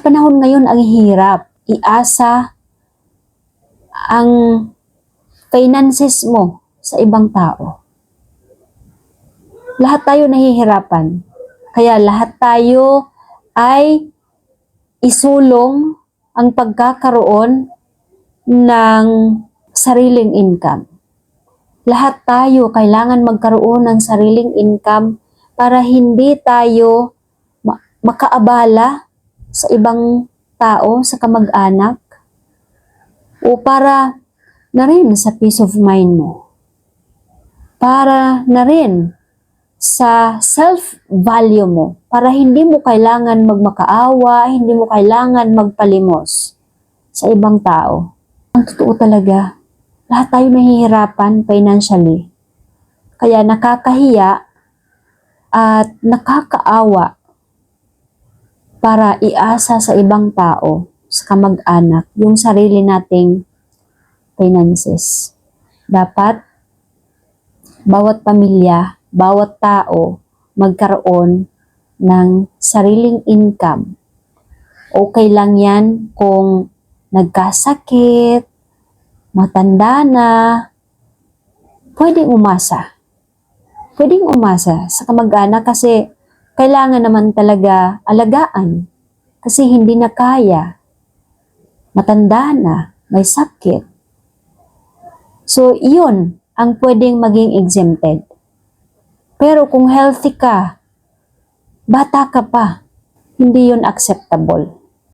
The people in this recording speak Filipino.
panahon ngayon ang hirap. Iasa ang finances mo sa ibang tao. Lahat tayo nahihirapan. Kaya lahat tayo ay isulong ang pagkakaroon ng sariling income. Lahat tayo kailangan magkaroon ng sariling income para hindi tayo makaabala sa ibang tao, sa kamag-anak, o para na rin sa peace of mind mo. Para na rin sa self-value mo, para hindi mo kailangan magmakaawa, hindi mo kailangan magpalimos sa ibang tao. Ang totoo talaga, lahat tayo nahihirapan financially. Kaya nakakahiya at nakakaawa para iasa sa ibang tao, sa kamag-anak, yung sarili nating finances. Dapat, bawat pamilya, bawat tao, magkaroon ng sariling income. Okay lang yan kung nagkasakit, matanda na, pwedeng umasa. Pwedeng umasa sa kamag-anak kasi kailangan naman talaga alagaan. Kasi hindi na kaya. Matanda na, may sakit. So, iyon ang pwedeng maging exempted. Pero kung healthy ka, bata ka pa, hindi yun acceptable.